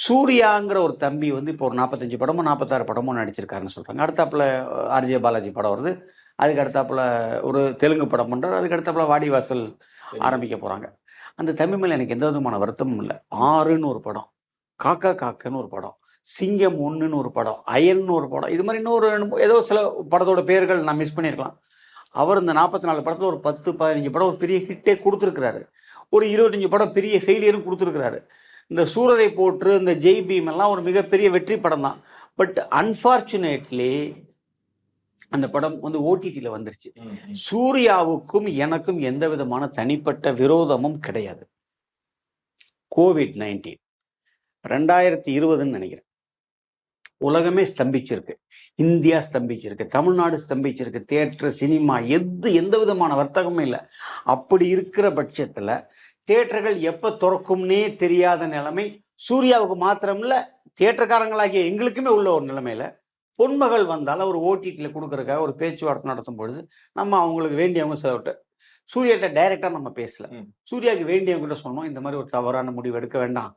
சூர்யாங்கிற ஒரு தம்பி வந்து இப்போ ஒரு 45 படமோ, 46 படமோ நடிச்சிருக்காருன்னு சொல்றாங்க. அடுத்தாப்புல ஆர்ஜே பாலாஜி படம் வருது. அதுக்கு அடுத்தாப்புல ஒரு தெலுங்கு படம் பண்றாரு. அதுக்கு அடுத்தாப்புல வாடிவாசல் ஆரம்பிக்க போறாங்க. அந்த தம்பி மேல எனக்கு எந்த விதமான வருத்தமும் இல்ல. 6ன்னு ஒரு படம், காக்கா காக்கன்னு ஒரு படம், சிங்கம் 1ன்னு ஒரு படம், அயன்னு ஒரு படம். இது மாரி இன்னொரு ஏதோ சில படத்தோட பேர்கள் நான் மிஸ் பண்ணியிருக்கலாம். அவர் இந்த 44 படத்துல ஒரு 10, 15 படம் ஒரு பெரிய ஹிட்டே குடுத்துருக்கிறாரு. ஒரு 25 படம் பெரிய ஃபெயிலியரும் குடுத்துருக்கிறாரு. இந்த சூரரை போற்று, இந்த ஜெய் பீம் எல்லாம் ஒரு மிகப்பெரிய வெற்றி படம் தான். பட் அன்பார்ச்சுனேட்லி அந்த படம் வந்து ஓடிடில வந்துருச்சு. சூர்யாவுக்கும் எனக்கும் எந்த விதமான தனிப்பட்ட விரோதமும் கிடையாது. கோவிட்-19 2020ன்னு நினைக்கிறேன். உலகமே ஸ்தம்பிச்சிருக்கு. இந்தியா ஸ்தம்பிச்சிருக்கு. தமிழ்நாடு ஸ்தம்பிச்சிருக்கு. தியேட்டர், சினிமா எந்த விதமான வர்த்தகமும் இல்ல. அப்படி இருக்கிற பட்சத்துல தியேட்டர்கள் எப்ப தொறக்கும்னே தெரியாத நிலைமை சூர்யாவுக்கு மாத்திரம் இல்ல, தியேட்டர்காரங்களாகிய எங்களுக்குமே உள்ள ஒரு நிலைமையில பொன்மகள் வந்தாலும் ஒரு ஓடிடியில் கொடுக்கறதுக்காக ஒரு பேச்சுவார்த்தை நடத்தும் பொழுது நம்ம அவங்களுக்கு வேண்டியவங்க சூர்யாட்ட டைரக்டா நம்ம பேசல. சூர்யாவுக்கு வேண்டியவங்க சொன்னோம், இந்த மாதிரி ஒரு தவறான முடிவு எடுக்க வேண்டாம்.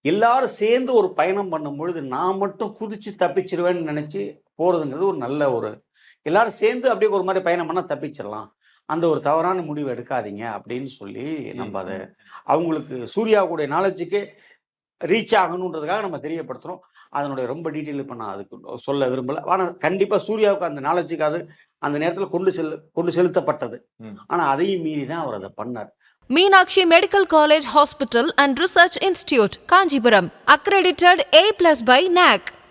எல்லாரும் சேர்ந்து ஒரு பயணம் பண்ணும் பொழுது நான் மட்டும் குதிச்சு தப்பிச்சிருவேன்னு நினைச்சு போறதுங்கிறது ஒரு நல்ல ஒரு எல்லாரும் சேர்ந்து அப்படியே ஒரு மாதிரி பயணம் பண்ணா தப்பிச்சிடலாம். அந்த ஒரு தவறான முடிவு எடுக்காதீங்க அப்படின்னு சொல்லி நம்ம அதை அவங்களுக்கு சூர்யாவுடைய நாலேஜுக்கே ரீச் ஆகணுன்றதுக்காக நம்ம தெரியப்படுத்துறோம். அதனுடைய ரொம்ப டீட்டெயில் இப்போ நான் அதுக்கு சொல்ல விரும்பல. ஆனால் கண்டிப்பா சூர்யாவுக்கு அந்த நாலேஜுக்கு அது அந்த நேரத்தில் கொண்டு செலுத்தப்பட்டது. ஆனா அதையும் மீறி தான் அவர் அதை பண்ணார். Meenakshi Medical College Hospital and Research Institute, Kanjipuram, accredited A+ by NAC.